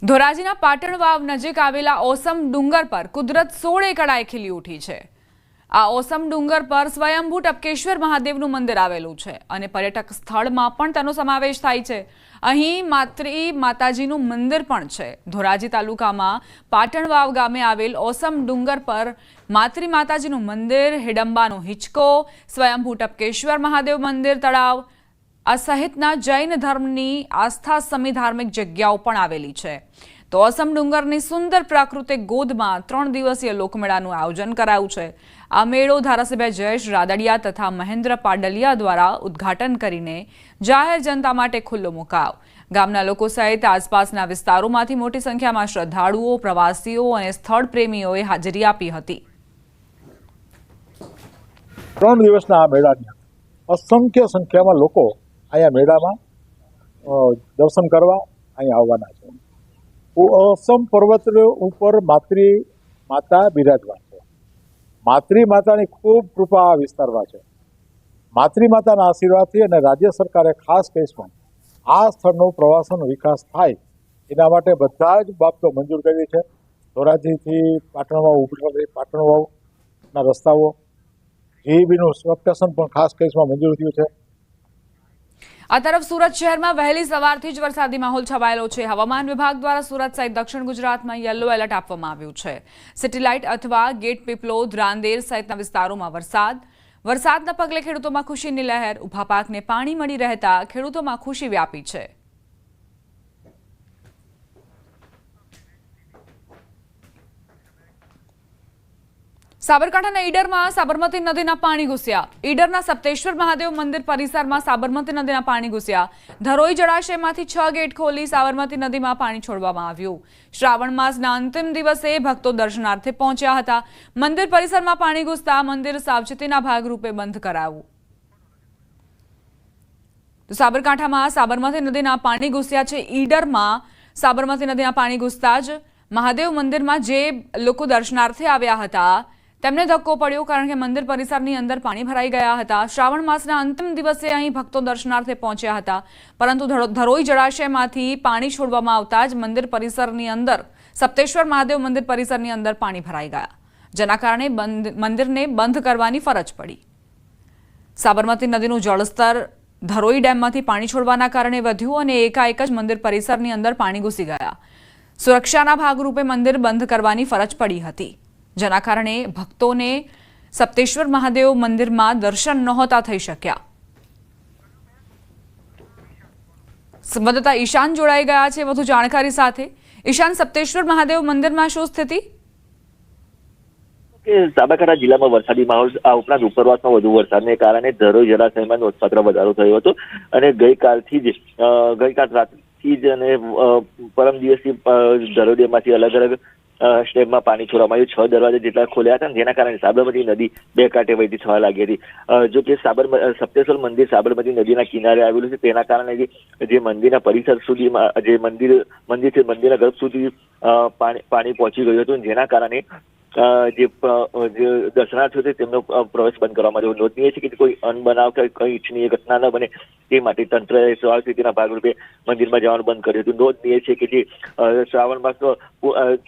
ધોરાજીના પાટણ વાવ નજીક આવેલા ઓસમ ડુંગર પર કુદરત 16 કળાએ ખીલી ઉઠી છે। આ ઓસમ ડુંગર પર સ્વયંભૂ ટપકેશ્વર મહાદેવનું મંદિર આવેલું છે અને પર્યટક સ્થળમાં પણ તેનો સમાવેશ થાય છે। અહીં માત્રી માતાજીનું મંદિર પણ છે। ધોરાજી તાલુકામાં પાટણ વાવ ગામે આવેલ ઓસમ ડુંગર પર માત્રી માતાજીનું મંદિર, હિડંબાનો હિંચકો, સ્વયંભૂ ટપકેશ્વર મહાદેવ મંદિર, તળાવ આ સહિતના જૈન ધર્મની આસ્થા સમી ધાર્મિક જગ્યાઓ પણ આવેલી છે। તો ઓસમ ડુંગરની સુંદર પ્રાકૃતિક ગોદમાં 3 દિવસીય લોકમેળાનું આયોજન કરાયું છે। આ મેળો ધારાસભ્ય જયેશ રાદડિયા તથા મહેન્દ્ર પાડલિયા દ્વારા ઉદ્ઘાટન કરીને જાહેર જનતા માટે ખુલ્લો મુકાયો। ગામના લોકો સહિત આસપાસના વિસ્તારોમાંથી મોટી સંખ્યામાં શ્રદ્ધાળુઓ, પ્રવાસીઓ અને સ્થળ પ્રેમીઓએ હાજરી આપી હતી। 3 દિવસના આ મેળાની અસંખ્ય સંખ્યામાં લોકો અહીંયા મેળામાં દર્શન કરવા અહીંયા આવવાના છે। ઓસમ પર્વત ઉપર માત્રી માતા બિરાજમાન છે। માત્રી માતાની ખૂબ કૃપા આ વિસ્તારમાં છે। માત્રી માતાના આશીર્વાદથી અને રાજ્ય સરકારે ખાસ કેસમાં આ સ્થળનો પ્રવાસનનો વિકાસ થાય એના માટે બધા જ બાબતો મંજૂર કરી છે। ધોરાજીથી પાટણ વાવ, ઉપરથી પાટણ વાવના રસ્તાઓ, જીબીનું સબસ્ટેશન પણ ખાસ કેસમાં મંજૂર થયું છે। આ તરફ સુરત શહેરમાં વહેલી સવારથી જ વરસાદી માહોલ છવાયેલો છે। હવામાન વિભાગ દ્વારા સુરત સહિત દક્ષિણ ગુજરાતમાં યલો એલર્ટ આપવામાં આવ્યું છે। સિટીલાઇટ અથવા ગેટ પીપલોદ, રાંદેર સહિતના વિસ્તારોમાં વરસાદના પગલે ખેડૂતોમાં ખુશીની લહેર। ઊભા પાકને પાણી મળી રહેતા ખેડૂતોમાં ખુશી વ્યાપી છે। સાબરકાંઠાના ઈડરમાં સાબરમતી નદીના પાણી ઘૂસ્યા। ઈડરના સપ્તેશ્વર મહાદેવ મંદિર પરિસરમાં સાબરમતી નદીના પાણી ઘૂસ્યા। ધરોઈ જળાશયમાંથી 6 ગેટ ખોલી સાબરમતી નદીમાં પાણી છોડવામાં આવ્યું। શ્રાવણ માસના અંતિમ દિવસે ભક્તો દર્શનાર્થે પહોંચ્યા હતા। મંદિર પરિસરમાં પાણી ઘૂસતા મંદિર સાવચેતીના ભાગરૂપે બંધ કરાયું। તો સાબરકાંઠામાં સાબરમતી નદીના પાણી ઘૂસ્યા છે। ઈડરમાં સાબરમતી નદીના પાણી ઘૂસતા જ મહાદેવ મંદિરમાં જે લોકો દર્શનાર્થે આવ્યા હતા તેમને ધક્કો પડ્યો, કારણ કે મંદિર પરિસરની અંદર પાણી ભરાઈ ગયા હતા। શ્રાવણ માસના અંતિમ દિવસે અહીં ભક્તો દર્શનાર્થે પહોંચ્યા હતા, પરંતુ ધરોઈ જળાશયમાંથી પાણી છોડવામાં આવતા જ મંદિર પરિસરની અંદર સપ્તેશ્વર મહાદેવ મંદિર પરિસરની અંદર પાણી ભરાઈ ગયા, જેના કારણે મંદિરને બંધ કરવાની ફરજ પડી। સાબરમતી નદીનું જળસ્તર ધરોઈ ડેમમાંથી પાણી છોડવાના કારણે વધ્યું અને એકાએક જ મંદિર પરિસરની અંદર પાણી ઘૂસી ગયા। સુરક્ષાના ભાગરૂપે મંદિર બંધ કરવાની ફરજ પડી હતી, જેના કારણે ભક્તોને સપ્તેશ્વર મહાદેવ મંદિરમાં દર્શન નહોતા થઈ શક્યા। સંવાદદાતા ઈશાન જોડાઈ ગયા છે વધુ જાણકારી સાથે। ઈશાન, સપ્તેશ્વર મહાદેવ મંદિરમાં શું સ્થિતિ? સાબરકાંઠા જિલ્લામાં વરસાદી માહોલ આ ઉપરાંત ઉપરવાસમાં વધુ વરસાદને કારણે ધરોઈ જળાશયમાં નોંધપાત્ર વધારો થયો હતો અને ગઈકાલ રાતથી જ અને પરમ દિવસથી ધરોઈ ડેમમાંથી અલગ અલગ સ્ટેપમાં પાણી છોડવામાં આવ્યું। 6 દરવાજા જેટલા ખોલ્યા હતા, જેના કારણે સાબરમતી નદી 2 કાંઠે વહેતી થવા લાગી હતી। જો કે સપ્તેશ્વર મંદિર સાબરમતી નદીના કિનારે આવેલું છે, તેના કારણે જે મંદિરના પરિસર સુધીમાં જે મંદિર છે, મંદિરના ગર્ભ સુધી પાણી પહોંચી ગયું હતું, જેના કારણે જે દર્શનાર્થીઓ છે તેમનો પ્રવેશ બંધ કરવામાં આવ્યો। નોંધનીય છે કે કોઈ અનબનાવ કે કઈ ઇચ્છનીય ઘટના ન બને તે માટે તંત્રએ સાવચેતીના ભાગરૂપે મંદિરમાં જવાનું બંધ કર્યું હતું। નોંધનીય છે કે જે શ્રાવણ માસનો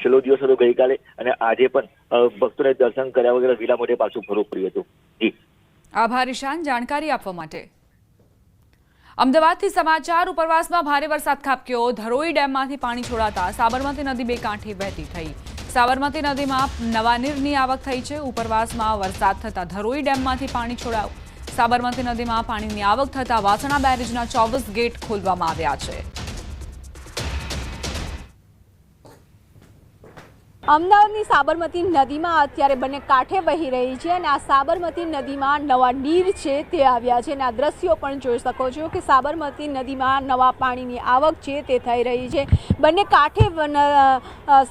છેલ્લો દિવસ હતો ગઈકાલે, અને આજે પણ ભક્તોને દર્શન કર્યા વગર વિલા મોઢે પાછું ફરવું પડ્યું હતું। જી, આભાર ઈશાન જાણકારી આપવા માટે। અમદાવાદથી સમાચાર। ઉપરવાસમાં ભારે વરસાદ ખાબક્યો। ધરોઈ ડેમમાંથી પાણી છોડાતા સાબરમતી નદી 2 કાંઠે વહેતી થઈ। સાબરમતી નદીમાં નવા નીરની આવક થઈ છે। ઉપરવાસમાં વરસાદ થતા ધરોઈ ડેમમાંથી પાણી છોડાયું। સાબરમતી નદીમાં પાણીની આવક થતા વાસણા બેરેજના 24 ગેટ ખોલવામાં આવ્યા છે। અમદાવાદની સાબરમતી નદીમાં અત્યારે બંને કાંઠે વહી રહી છે અને આ સાબરમતી નદીમાં નવા નીર છે તે આવ્યા છે અને આ દ્રશ્યો પણ જોઈ શકો છો કે સાબરમતી નદીમાં નવા પાણીની આવક છે તે થઈ રહી છે। બંને કાંઠે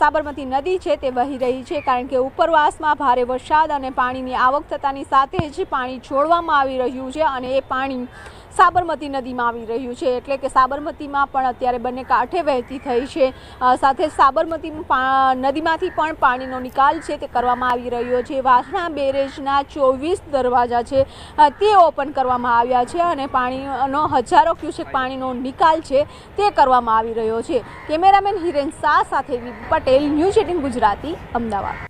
સાબરમતી નદી છે તે વહી રહી છે, કારણ કે ઉપરવાસમાં ભારે વરસાદ અને પાણીની આવક થતાની સાથે જ પાણી છોડવામાં આવી રહ્યું છે અને એ પાણી સાબરમતી નદીમાં આવી રહ્યું છે, એટલે કે સાબરમતીમાં પણ અત્યારે બંને કાંઠે વહેતી થઈ છે. સાથે સાબરમતી નદીમાંથી પણ પાણીનો નિકાલ છે તે કરવામાં આવી રહ્યો છે. વાસણા બેરેજના 24 દરવાજા છે તે ઓપન કરવામાં આવ્યા છે અને પાણીનો હજારો ક્યુસેક પાણીનો નિકાલ છે તે કરવામાં આવી રહ્યો છે. કેમેરામેન હિરેન શાહ સાથે પટેલ, ન્યૂઝ 18 ગુજરાતી, અમદાવાદ.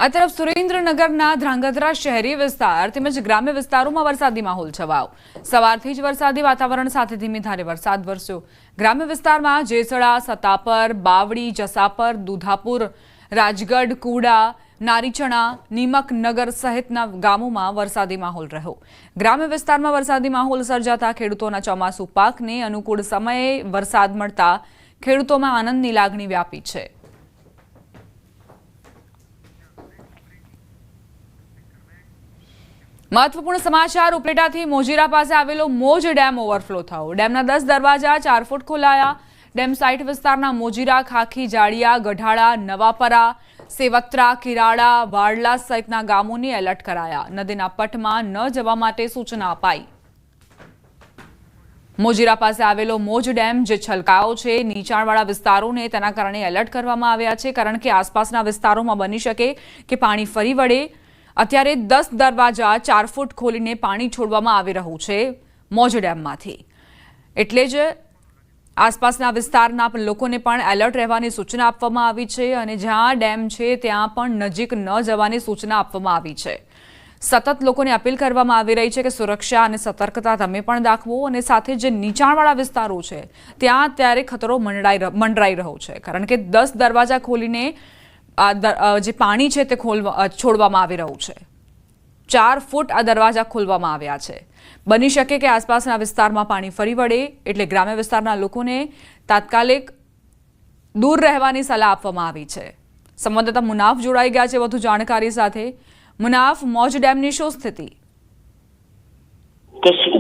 આ તરફ સુરેન્દ્રનગરના ધ્રાંગધ્રા શહેરી વિસ્તાર તેમજ ગ્રામ્ય વિસ્તારોમાં વરસાદી માહોલ છવાયો. સવારથી જ વરસાદી વાતાવરણ સાથે ધીમી ધારે વરસાદ વરસ્યો. ગ્રામ્ય વિસ્તારમાં જેસડા, સતાપર, બાવડી, જસાપર, દુધાપુર, રાજગઢ, કુડા, નારીચણા, નીમકનગર સહિતના ગામોમાં વરસાદી માહોલ રહ્યો. ગ્રામ્ય વિસ્તારમાં વરસાદી માહોલ સર્જાતા ખેડૂતોના ચોમાસુ પાકને અનુકૂળ સમયે વરસાદ મળતા ખેડૂતોમાં આનંદની લાગણી વ્યાપી છે. મહત્વપૂર્ણ સમાચાર. ઉપલેટાથી મોજીરા પાસે આવેલો મોજ ડેમ ઓવરફ્લો થયો. ડેમના 10 દરવાજા 4 ફૂટ ખોલાયા. ડેમ સાઇટ વિસ્તારના મોજીરા, ખાખી, જાડિયા, ગઢાળા, નવાપરા, સેવત્રા, કિરાડા, વાડલા સહિતના ગામોને એલર્ટ કરાયા. નદીના પટમાં ન જવા માટે સૂચના અપાઈ. મોજીરા પાસે આવેલો મોજ ડેમ જે છલકાયો છે, નીચાણવાળા વિસ્તારોને તેના કારણે એલર્ટ કરવામાં આવ્યા છે, કારણ કે આસપાસના વિસ્તારોમાં બની શકે કે પાણી ફરી વળે. અત્યારે 10 દરવાજા 4 ફૂટ ખોલીને પાણી છોડવામાં આવી રહ્યું છે મોજ ડેમમાંથી. એટલે જ આસપાસના વિસ્તારના લોકોને પણ એલર્ટ રહેવાની સૂચના આપવામાં આવી છે અને જ્યાં ડેમ છે ત્યાં પણ નજીક ન જવાની સૂચના આપવામાં આવી છે. સતત લોકોને અપીલ કરવામાં આવી રહી છે કે સુરક્ષા અને સતર્કતા તમે પણ દાખવો અને સાથે જે નીચાણવાળા વિસ્તારો છે ત્યાં અત્યારે ખતરો મંડરાઈ રહ્યો છે, કારણ કે 10 દરવાજા ખોલીને જે પાણી છે તે છોડવામાં આવી રહ્યું છે. 4 ફૂટ આ દરવાજા ખોલવામાં આવ્યા છે. બની શકે કે આસપાસના વિસ્તારમાં પાણી ફરી વળે, એટલે ગ્રામ્ય વિસ્તારના લોકોને તાત્કાલિક દૂર રહેવાની સલાહ આપવામાં આવી છે. સંવાદદાતા મુનાફ જોડાઈ ગયા છે વધુ જાણકારી સાથે. મુનાફ, મોજ ડેમની શું સ્થિતિ?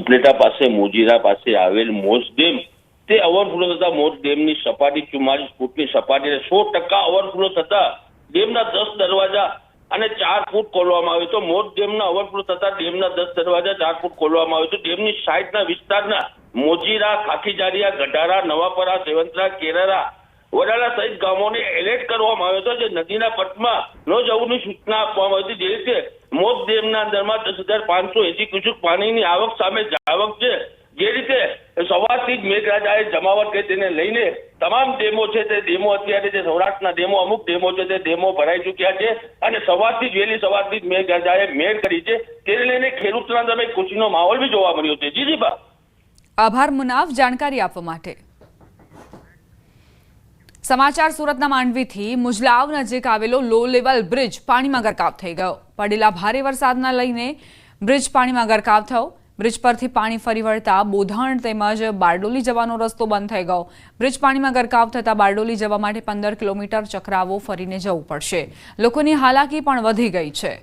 ઉપલેટા પાસે મોજીરા પાસે આવેલ મોજ ડેમ તે ઓવરફ્લો થતા મોજ ડેમની સપાટી 44 ફૂટની સપાટી 100% ઓવરફ્લો થતા ડેમના 10 દરવાજા અને 4 ફૂટ ખોલવામાં આવ્યો તો મોજ ડેમના ઓવરફ્લો થતા ડેમના 10 દરવાજા 4 ફૂટ ખોલવામાં આવ્યો તો ડેમની સાઈડના વિસ્તારના મોજીરા, ખાખીજાડિયા, ગઢારા, નવાપરા, સેવંતરા, કેરારા, વડાલા સહિત ગામોને એલર્ટ કરવામાં આવ્યો હતો, જે નદીના પટમાં ન જવાની સૂચના આપવામાં આવી હતી. જે રીતે મોજ ડેમના અંદરમાં 10,580 ક્યુસેક પાણીની આવક સામે જાવક છે, જે રીતે સવારથી જ મેઘરાજાએ જમાવટ કરી તેને લઈને તમામ ડેમો છે તે ડેમો અત્યારે જે સૌરાષ્ટ્રના ડેમો અમુક ડેમો છે તે ડેમો ભરાઈ ચૂક્યા છે અને સવારથી જ વહેલી સવારથી જ મેઘરાજાએ મેઘ કરી છે, તેને લઈને ખેડૂતોના તમે ખુશીનો માહોલ બી જોવા મળ્યો છે. જી બા. આભાર મુનાફ જાણકારી આપવા માટે. સમાચાર સુરતના માંડવીથી. મુજલાવ નજીક આવેલો લો લેવલ બ્રિજ પાણીમાં ગરકાવ થઈ ગયો. પડેલા ભારે વરસાદના લઈને બ્રિજ પાણીમાં ગરકાવ થયો. બ્રિજ પરથી પાણી ફરી વળતા બોધાણ તેમજ બારડોલી જવાનો રસ્તો બંધ થઈ ગયો. બ્રિજ પાણીમાં ગરકાવ થતા બારડોલી જવા માટે 15 કિલોમીટર ચક્રાવો ફરીને જવું પડશે. લોકોની હાલાકી પણ વધી ગઈ છે.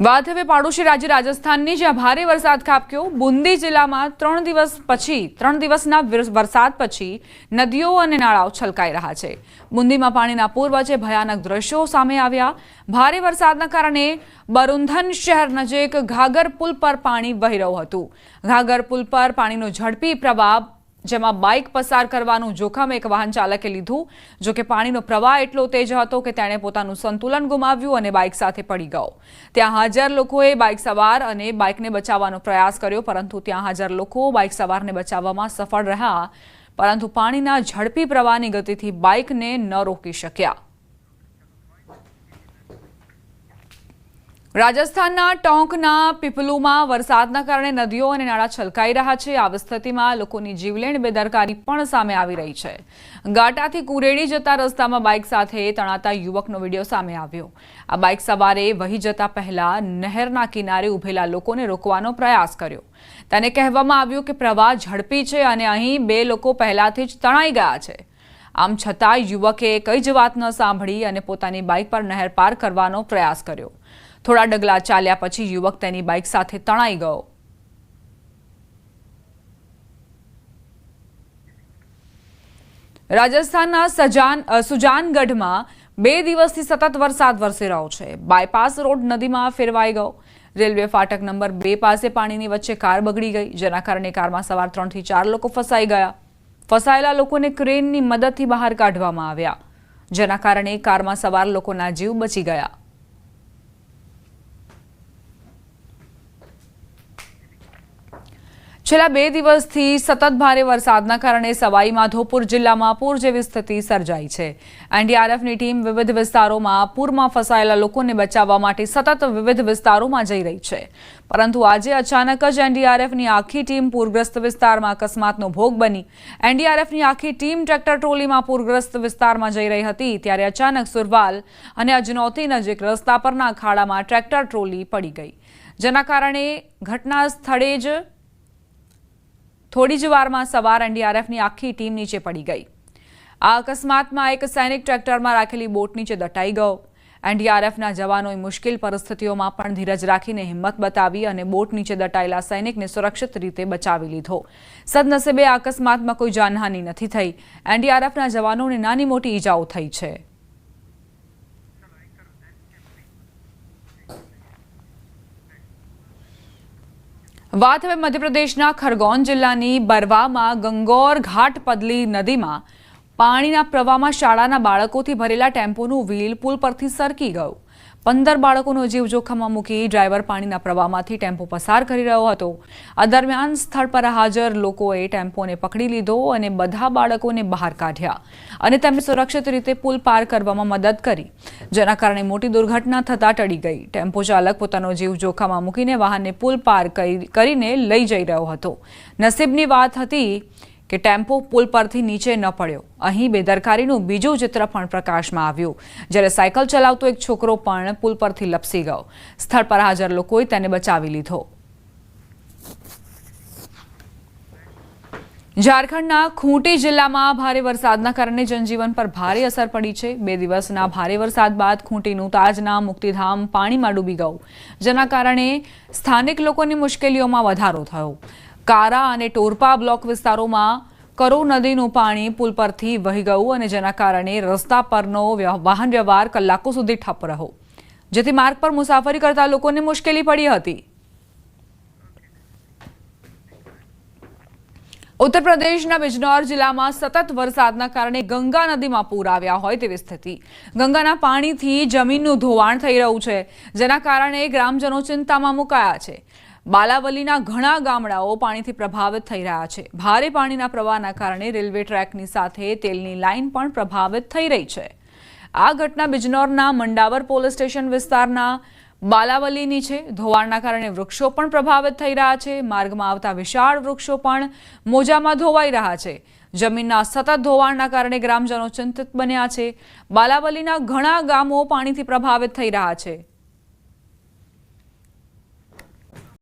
વાત હવે પાડોશી રાજ્ય રાજસ્થાનની, જ્યાં ભારે વરસાદ ખાબક્યો. બુંદી જિલ્લામાં 3 દિવસના વરસાદ પછી નદીઓ અને નાળાઓ છલકાઈ રહ્યા છે. બુંદીમાં પાણીના પૂર વચ્ચે ભયાનક દ્રશ્યો સામે આવ્યા. ભારે વરસાદના કારણે બરુંધન શહેર નજીક ઘાઘર પુલ પર પાણી વહી રહ્યું હતું. ઘાઘર પુલ પર પાણીનો ઝડપી પ્રવાહ, જેમાં બાઇક પસાર કરવાનું જોખમ એક વાહન ચાલકે લીધું. જો કે પાણીનો પ્રવાહ એટલો તેજ હતો કે તેણે પોતાનું સંતુલન ગુમાવ્યું અને બાઇક સાથે પડી ગયો. ત્યાં હાજર લોકોએ બાઇક સવાર અને બાઇકને બચાવવાનો પ્રયાસ કર્યો, પરંતુ ત્યાં હાજર લોકો બાઇક સવારને બચાવવામાં સફળ રહ્યા, પરંતુ પાણીના ઝડપી પ્રવાહની ગતિથી બાઇકને ન રોકી શક્યા. રાજસ્થાનના ટોંકના પીપલુમાં વરસાદના કારણે નદીઓ અને નાળા છલકાઈ રહ્યા છે. આવી સ્થિતિમાં લોકોની જીવલેણ બેદરકારી પણ સામે આવી રહી છે. ગાટાથી કુરેડી જતા રસ્તામાં બાઇક સાથે તણાતા યુવકનો વિડીયો સામે આવ્યો. આ બાઇક સવારે વહી જતા પહેલા નહેરના કિનારે ઉભેલા લોકોને રોકવાનો પ્રયાસ કર્યો. તેને કહેવામાં આવ્યું કે પ્રવાહ ઝડપી છે અને અહીં 2 લોકો પહેલાથી જ તણાઈ ગયા છે. આમ છતાં યુવકે કઈ જ વાત ન સાંભળી અને પોતાની બાઇક પર નહેર પાર કરવાનો પ્રયાસ કર્યો. થોડા ડગલા ચાલ્યા પછી યુવક તેની બાઇક સાથે તણાઈ ગયો. રાજસ્થાનના સુજાનગઢમાં 2 દિવસથી સતત વરસાદ વરસી રહ્યો છે। બાયપાસ રોડ નદીમાં ફેરવાઈ ગયો। રેલવે ફાટક નંબર 2 પાસે પાણીની વચ્ચે કાર બગડી ગઈ, જેના કારણે કારમાં સવાર 3 થી 4 લોકો ફસાઈ ગયા। ફસાયેલા લોકોને ક્રેનની મદદથી બહાર કાઢવામાં આવ્યા, જેના કારણે કારમાં સવાર લોકોના જીવ બચી ગયા। છેલ્લા 2 દિવસથી સતત ભારે વરસાદના કારણે સવાઈ માધોપુર જિલ્લામાં પૂર જેવી સ્થિતિ સર્જાઈ છે। એનડીઆરએફની ટીમ વિવિધ વિસ્તારોમાં પૂરમાં ફસાયેલા લોકોને બચાવવા માટે સતત વિવિધ વિસ્તારોમાં જઈ રહી છે, પરંતુ આજે અચાનક જ એનડીઆરએફની આખી ટીમ પૂરગ્રસ્ત વિસ્તારમાં અકસ્માતનો ભોગ બની। એનડીઆરએફની આખી ટીમ ટ્રેક્ટર ટ્રોલીમાં પૂરગ્રસ્ત વિસ્તારમાં જઈ રહી હતી ત્યારે અચાનક સુરવાલ અને અજનોતી નજીક રસ્તા પરના ખાડામાં ટ્રેક્ટર ટ્રોલી પડી ગઈ, જેના કારણે ઘટના સ્થળે જ થોડી જ વારમાં સવાર એનડીઆરએફની આખી ટીમ નીચે પડી ગઈ। આ અકસ્માતમાં એક સૈનિક ટ્રેક્ટરમાં રાખેલી બોટ નીચે દટાઈ ગયો। એનડીઆરએફના જવાનોએ મુશ્કેલ પરિસ્થિતિઓમાં પણ ધીરજ રાખીને હિંમત બતાવી અને બોટ નીચે દટાયેલા સૈનિકને સુરક્ષિત રીતે બચાવી લીધો। સદનસીબે આ અકસ્માતમાં કોઈ જાનહાનિ નથી થઈ। એનડીઆરએફના જવાનોને નાની મોટી ઈજાઓ થઈ છે। વાત હવે મધ્યપ્રદેશના ખરગોન જિલ્લાની બરવામાં ગંગોર ઘાટ પદલી નદીમાં પાણીના પ્રવાહમાં શાળાના બાળકોથી ભરેલા ટેમ્પોનું વ્હીલ પુલ પરથી સરકી ગયું। 15 બાળકોનો જીવ જોખમમાં મૂકી ડ્રાઈવર પાણીના પ્રવાહમાંથી ટેમ્પો પસાર કરી રહ્યો હતો। આ દરમિયાન સ્થળ પર હાજર લોકોએ ટેમ્પોને પકડી લીધો અને બધા બાળકોને બહાર કાઢ્યા અને તેમને સુરક્ષિત રીતે પુલ પાર કરવામાં મદદ કરી, જેના કારણે મોટી દુર્ઘટના થતા ટળી ગઈ। ટેમ્પો ચાલક પોતાનો જીવ જોખમમાં મૂકીને વાહનને પુલ પાર કરીને લઈ જઈ રહ્યો હતો। નસીબની વાત હતી કે ટેમ્પો પુલ પરથી નીચે ન પડ્યો। અહીં બેદરકારીનું બીજું ચિત્ર પણ પ્રકાશમાં આવ્યું, જ્યારે સાયકલ ચલાવતો એક છોકરો પણ પુલ પરથી લપસી ગયો। સ્થળ પર હાજર લોકોએ તેને બચાવી લીધો। ઝારખંડના ખૂંટી જિલ્લામાં ભારે વરસાદના કારણે જનજીવન પર ભારે અસર પડી છે। 2 દિવસના ભારે વરસાદ બાદ ખૂંટીનું તાજના મુક્તિધામ પાણીમાં ડૂબી ગયું, જેના કારણે સ્થાનિક લોકોની મુશ્કેલીઓમાં વધારો થયો। કારા અને ટોરપા બ્લોક વિસ્તારોમાં કરો નદીનું પાણી પુલ પરથી વહી ગયું અને જેના કારણે રસ્તા પરનો વાહન વ્યવહાર કલાકો સુધી ઠપ રહ્યો, જેથી માર્ગ પર મુસાફરી કરતા લોકોને મુશ્કેલી પડી હતી। ઉત્તર પ્રદેશના બિજનૌર જિલ્લામાં સતત વરસાદના કારણે ગંગા નદીમાં પૂર આવ્યા હોય તેવી સ્થિતિ। ગંગાના પાણીથી જમીનનું ધોવાણ થઈ રહ્યું છે, જેના કારણે ગ્રામજનો ચિંતામાં મુકાયા છે। બાલાવલીના ઘણા ગામડાઓ પાણીથી પ્રભાવિત થઈ રહ્યા છે। ભારે પાણીના પ્રવાહના કારણે રેલવે ટ્રેકની સાથે તેલની લાઇન પણ પ્રભાવિત થઈ રહી છે। આ ઘટના બિજનૌરના મંડાવર પોલીસ સ્ટેશન વિસ્તારના બાલાવલીની છે। ધોવાણના કારણે વૃક્ષો પણ પ્રભાવિત થઈ રહ્યા છે। માર્ગમાં આવતા વિશાળ વૃક્ષો પણ મોજામાં ધોવાઈ રહ્યા છે। જમીનના સતત ધોવાણના કારણે ગ્રામજનો ચિંતિત બન્યા છે। બાલાવલીના ઘણા ગામો પાણીથી પ્રભાવિત થઈ રહ્યા છે।